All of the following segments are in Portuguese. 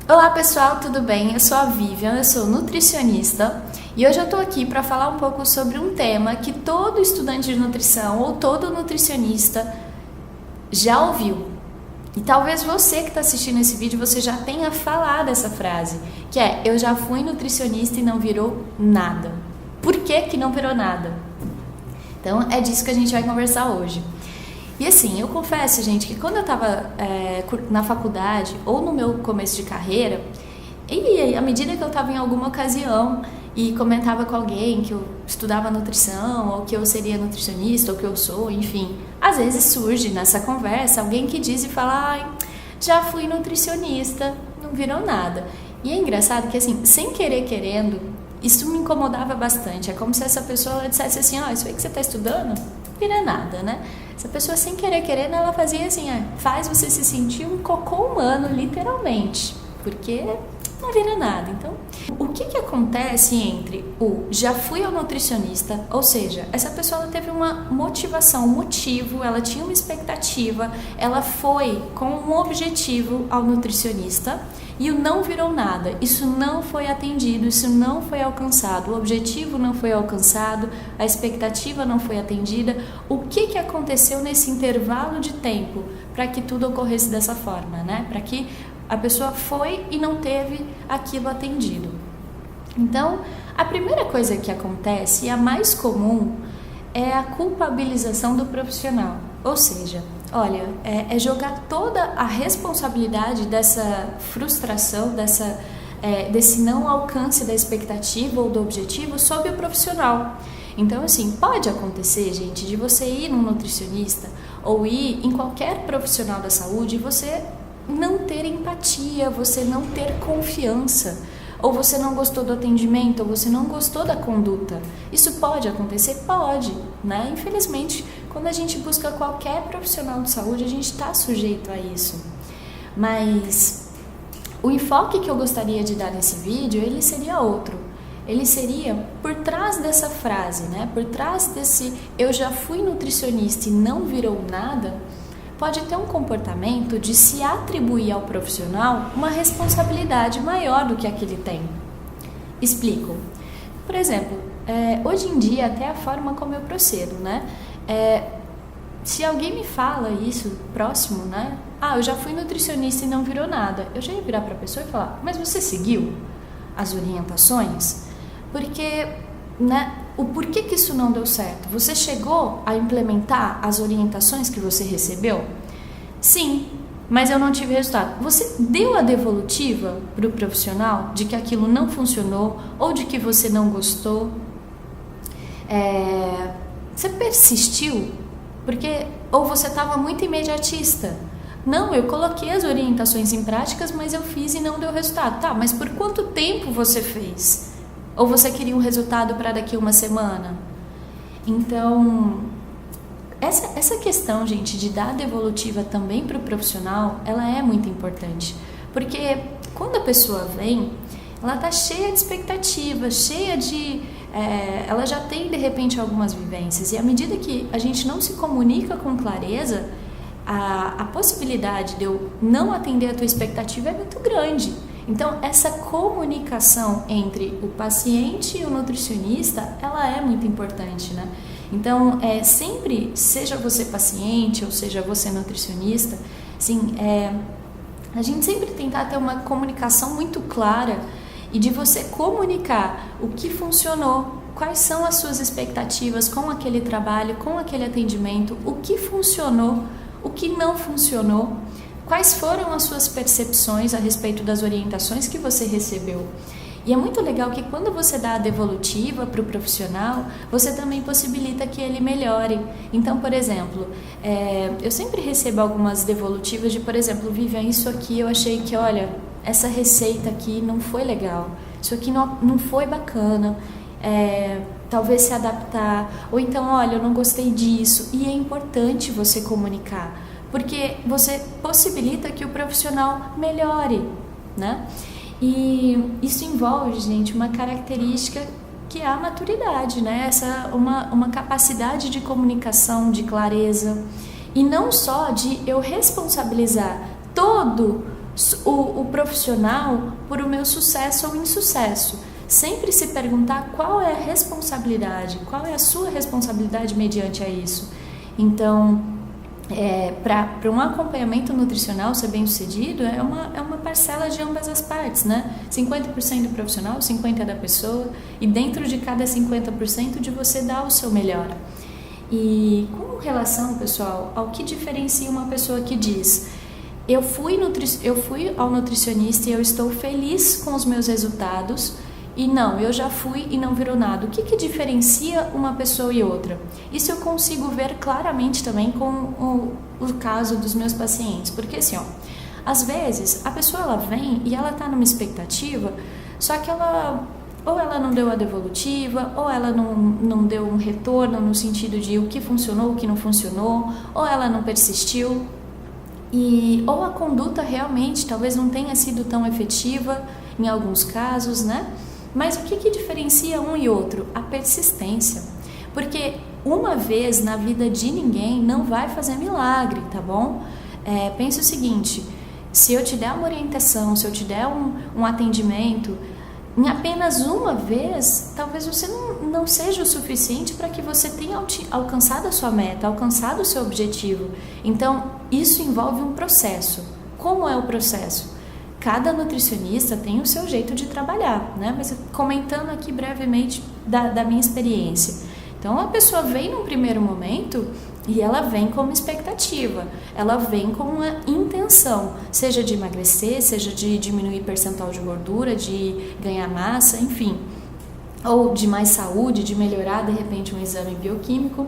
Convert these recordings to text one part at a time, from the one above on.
Olá pessoal, tudo bem? Eu sou a Vivian, eu sou nutricionista e hoje eu tô aqui para falar um pouco sobre um tema que todo estudante de nutrição ou todo nutricionista já ouviu. E talvez você que está assistindo esse vídeo, você já tenha falado essa frase, que é: eu já fui nutricionista e não virou nada. Por que que não virou nada? Então é disso que a gente vai conversar hoje. E assim, eu confesso, gente, que quando eu estava na faculdade ou no meu começo de carreira, e à medida que eu estava em alguma ocasião e comentava com alguém que eu estudava nutrição, ou que eu seria nutricionista, ou que eu sou, enfim, às vezes surge nessa conversa alguém que diz e fala: ai, já fui nutricionista, não virou nada. E é engraçado que assim, sem querer querendo, isso me incomodava bastante. É como se essa pessoa dissesse assim: ó, isso aí que você está estudando, não vira nada, né? Essa pessoa, sem querer querendo, ela fazia assim, faz você se sentir um cocô humano, literalmente, porque não vira nada. Então, o que acontece entre o já fui ao nutricionista, ou seja, essa pessoa ela teve uma motivação, um motivo, ela tinha uma expectativa, ela foi com um objetivo ao nutricionista e o não virou nada, isso não foi atendido, isso não foi alcançado, o objetivo não foi alcançado, a expectativa não foi atendida. O que aconteceu nesse intervalo de tempo para que tudo ocorresse dessa forma, né? Para que a pessoa foi e não teve aquilo atendido. Então, a primeira coisa que acontece, e a mais comum, é a culpabilização do profissional. Ou seja, olha, é jogar toda a responsabilidade dessa frustração, desse não alcance da expectativa ou do objetivo sobre o profissional. Então, assim, pode acontecer, gente, de você ir num nutricionista ou ir em qualquer profissional da saúde e você não ter empatia, você não ter confiança, ou você não gostou do atendimento, ou você não gostou da conduta. Isso pode acontecer? Pode, né? Infelizmente, quando a gente busca qualquer profissional de saúde, a gente está sujeito a isso. Mas o enfoque que eu gostaria de dar nesse vídeo, ele seria outro. Ele seria por trás dessa frase, né? Por trás desse eu já fui nutricionista e não virou nada, pode ter um comportamento de se atribuir ao profissional uma responsabilidade maior do que a que ele tem. Explico. Por exemplo, hoje em dia, até a forma como eu procedo, né? Se alguém me fala isso próximo, né? Ah, eu já fui nutricionista e não virou nada. Eu já ia virar para a pessoa e falar: mas você seguiu as orientações? Porque, né? O porquê que isso não deu certo? Você chegou a implementar as orientações que você recebeu? Sim, mas eu não tive resultado. Você deu a devolutiva para o profissional de que aquilo não funcionou ou de que você não gostou? Você persistiu? Porque, ou você estava muito imediatista? Não, eu coloquei as orientações em práticas, mas eu fiz e não deu resultado. Tá, mas por quanto tempo você fez? Ou você queria um resultado para daqui uma semana? Então, essa questão, gente, de dar devolutiva também para o profissional, ela é muito importante. Porque quando a pessoa vem, ela está cheia de expectativas, cheia de... ela já tem, de repente, algumas vivências. E à medida que a gente não se comunica com clareza, a possibilidade de eu não atender a tua expectativa é muito grande. Então, essa comunicação entre o paciente e o nutricionista, ela é muito importante, né? Então, sempre, seja você paciente ou seja você nutricionista, assim, a gente sempre tentar ter uma comunicação muito clara e de você comunicar o que funcionou, quais são as suas expectativas com aquele trabalho, com aquele atendimento, o que funcionou, o que não funcionou. Quais foram as suas percepções a respeito das orientações que você recebeu? E é muito legal que quando você dá a devolutiva para o profissional, você também possibilita que ele melhore. Então, por exemplo, eu sempre recebo algumas devolutivas de, por exemplo, Vivian, isso aqui eu achei que, olha, essa receita aqui não foi legal, isso aqui não foi bacana, talvez se adaptar, ou então, olha, eu não gostei disso. E é importante você comunicar, porque você possibilita que o profissional melhore, né? E isso envolve, gente, uma característica que é a maturidade, né? Uma capacidade de comunicação, de clareza, e não só de eu responsabilizar todo o profissional por o meu sucesso ou insucesso. Sempre se perguntar qual é a responsabilidade, qual é a sua responsabilidade mediante a isso. Então, para um acompanhamento nutricional ser bem sucedido, é uma parcela de ambas as partes, né? 50% do profissional, 50% da pessoa, e dentro de cada 50% de você dar o seu melhor. E com relação, pessoal, ao que diferencia uma pessoa que diz: eu fui ao nutricionista e eu estou feliz com os meus resultados, e não, eu já fui e não virou nada. O que diferencia uma pessoa e outra? Isso eu consigo ver claramente também com o caso dos meus pacientes. Porque assim, às vezes a pessoa ela vem e ela está numa expectativa, só que ou ela não deu a devolutiva, ou ela não deu um retorno no sentido de o que funcionou, o que não funcionou, ou ela não persistiu, ou a conduta realmente talvez não tenha sido tão efetiva em alguns casos, né? Mas o que diferencia um e outro? A persistência. Porque uma vez na vida de ninguém não vai fazer milagre, tá bom? Pensa o seguinte: se eu te der uma orientação, se eu te der um atendimento, em apenas uma vez, talvez você não seja o suficiente para que você tenha alcançado a sua meta, alcançado o seu objetivo. Então, isso envolve um processo. Como é o processo? Cada nutricionista tem o seu jeito de trabalhar, né? Mas comentando aqui brevemente da minha experiência. Então, a pessoa vem num primeiro momento e ela vem com uma expectativa, ela vem com uma intenção, seja de emagrecer, seja de diminuir percentual de gordura, de ganhar massa, enfim, ou de mais saúde, de melhorar de repente um exame bioquímico.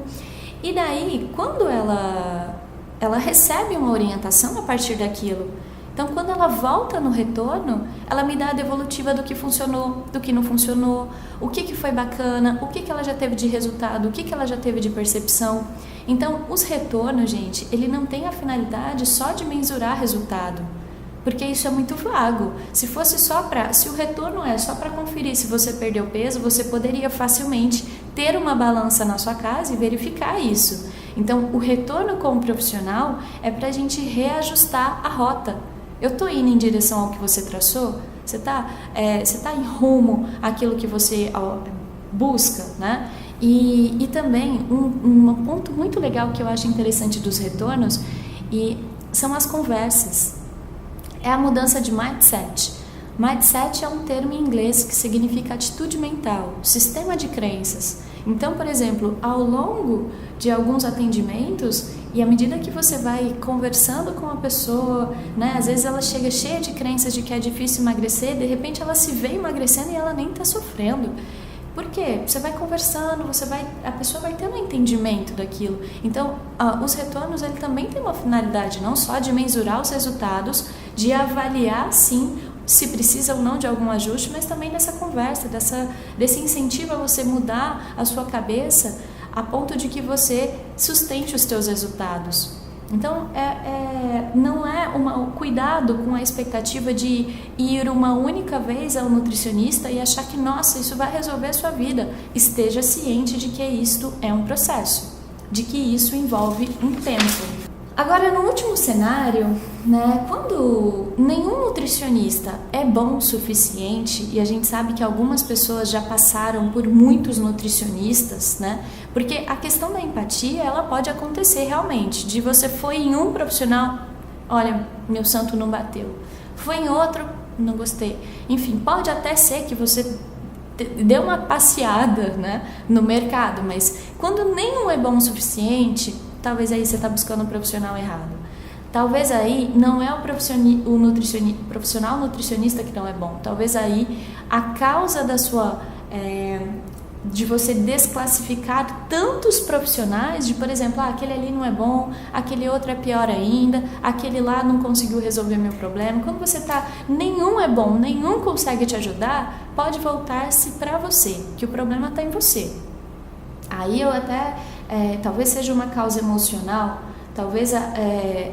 E daí, quando ela recebe uma orientação a partir daquilo, então quando ela volta no retorno, ela me dá a devolutiva do que funcionou, do que não funcionou, o que foi bacana, o que ela já teve de resultado, o que ela já teve de percepção. Então, os retornos, gente, ele não tem a finalidade só de mensurar resultado, porque isso é muito vago. Se o retorno é só para conferir se você perdeu peso, você poderia facilmente ter uma balança na sua casa e verificar isso. Então, o retorno como profissional é para a gente reajustar a rota. Eu estou indo em direção ao que você traçou? Você tá em rumo àquilo que você busca, né? E também um ponto muito legal que eu acho interessante dos retornos são as conversas. É a mudança de mindset. Mindset é um termo em inglês que significa atitude mental, sistema de crenças. Então, por exemplo, ao longo de alguns atendimentos, e à medida que você vai conversando com a pessoa, né, às vezes ela chega cheia de crenças de que é difícil emagrecer, de repente ela se vê emagrecendo e ela nem está sofrendo. Por quê? Você vai conversando, a pessoa vai tendo um entendimento daquilo. Então, os retornos ele também tem uma finalidade, não só de mensurar os resultados, de avaliar, sim, se precisa ou não de algum ajuste, mas também dessa conversa, desse incentivo a você mudar a sua cabeça a ponto de que você sustente os teus resultados. Então, não é cuidado com a expectativa de ir uma única vez ao nutricionista e achar que, nossa, isso vai resolver a sua vida. Esteja ciente de que isto é um processo, de que isso envolve um tempo. Agora, no último cenário, né, quando nenhum nutricionista é bom o suficiente, e a gente sabe que algumas pessoas já passaram por muitos nutricionistas, né, porque a questão da empatia, ela pode acontecer realmente, de você foi em um profissional, olha, meu santo não bateu, foi em outro, não gostei, enfim, pode até ser que você deu uma passeada, né, no mercado, mas quando nenhum é bom o suficiente, talvez aí você está buscando um profissional errado. Talvez aí não é o profissional nutricionista que não é bom. Talvez aí a causa de você desclassificar tantos profissionais, de por exemplo, aquele ali não é bom, aquele outro é pior ainda, aquele lá não conseguiu resolver meu problema. Quando você nenhum é bom, nenhum consegue te ajudar, pode voltar-se para você, que o problema está em você. Aí eu até... talvez seja uma causa emocional, talvez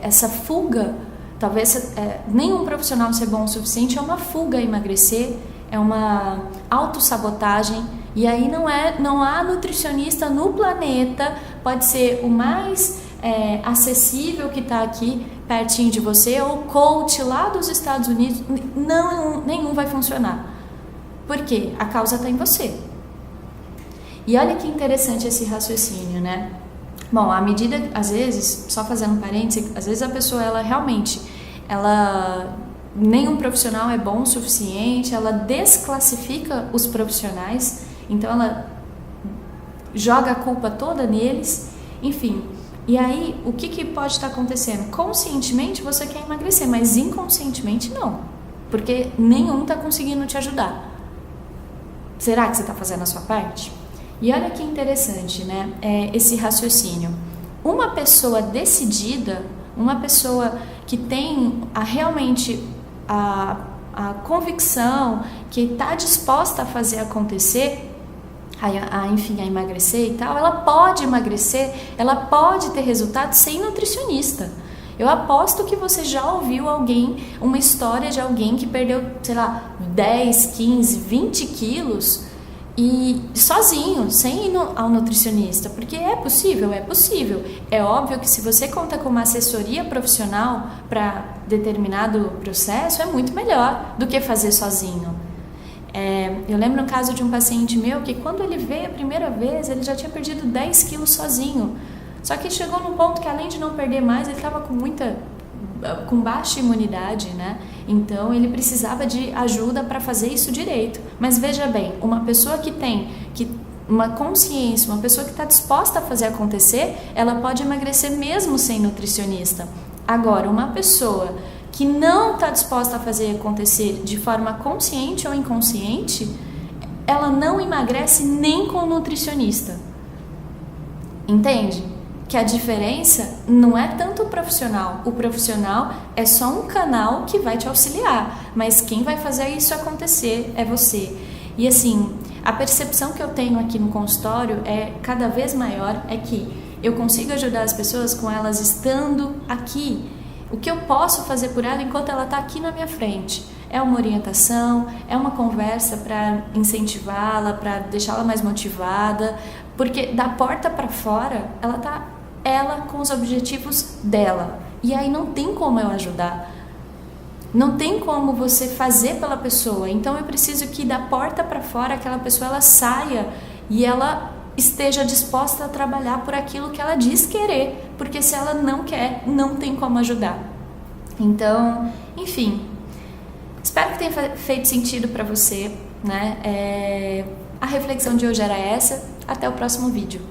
essa fuga, talvez nenhum profissional ser bom o suficiente, é uma fuga a emagrecer, é uma autossabotagem, E aí não há nutricionista no planeta, pode ser o mais acessível que está aqui pertinho de você, ou coach lá dos Estados Unidos, nenhum vai funcionar. Por quê? A causa está em você. E olha que interessante esse raciocínio, né? Bom, à medida, às vezes, só fazendo parênteses, às vezes a pessoa, nenhum profissional é bom o suficiente, ela desclassifica os profissionais, então ela joga a culpa toda neles, enfim. E aí, o que pode estar acontecendo? Conscientemente você quer emagrecer, mas inconscientemente não, porque nenhum está conseguindo te ajudar. Será que você está fazendo a sua parte? E olha que interessante, né? Esse raciocínio. Uma pessoa decidida, uma pessoa que tem realmente a convicção, que está disposta a fazer acontecer, enfim, a emagrecer e tal, ela pode emagrecer, ela pode ter resultado sem nutricionista. Eu aposto que você já ouviu uma história de alguém que perdeu, sei lá, 10, 15, 20 quilos e sozinho, sem ir ao nutricionista, porque é possível. É óbvio que se você conta com uma assessoria profissional para determinado processo, é muito melhor do que fazer sozinho. Eu lembro um caso de um paciente meu que quando ele veio a primeira vez, ele já tinha perdido 10 quilos sozinho. Só que chegou num ponto que, além de não perder mais, ele estava com baixa imunidade, né? Então ele precisava de ajuda para fazer isso direito. Mas veja bem, uma pessoa que tem uma consciência, uma pessoa que está disposta a fazer acontecer, ela pode emagrecer mesmo sem nutricionista. Agora, uma pessoa que não está disposta a fazer acontecer de forma consciente ou inconsciente, ela não emagrece nem com nutricionista. Entende? Que a diferença não é tanto o profissional é só um canal que vai te auxiliar, mas quem vai fazer isso acontecer é você. E assim, a percepção que eu tenho aqui no consultório é cada vez maior, é que eu consigo ajudar as pessoas com elas estando aqui. O que eu posso fazer por ela enquanto ela está aqui na minha frente é uma orientação, é uma conversa para incentivá-la, para deixá-la mais motivada, porque da porta para fora ela com os objetivos dela, e aí não tem como eu ajudar, não tem como você fazer pela pessoa. Então eu preciso que da porta para fora aquela pessoa ela saia e ela esteja disposta a trabalhar por aquilo que ela diz querer, porque se ela não quer, não tem como ajudar. Então, enfim, espero que tenha feito sentido para você, né? A reflexão de hoje era essa. Até o próximo vídeo.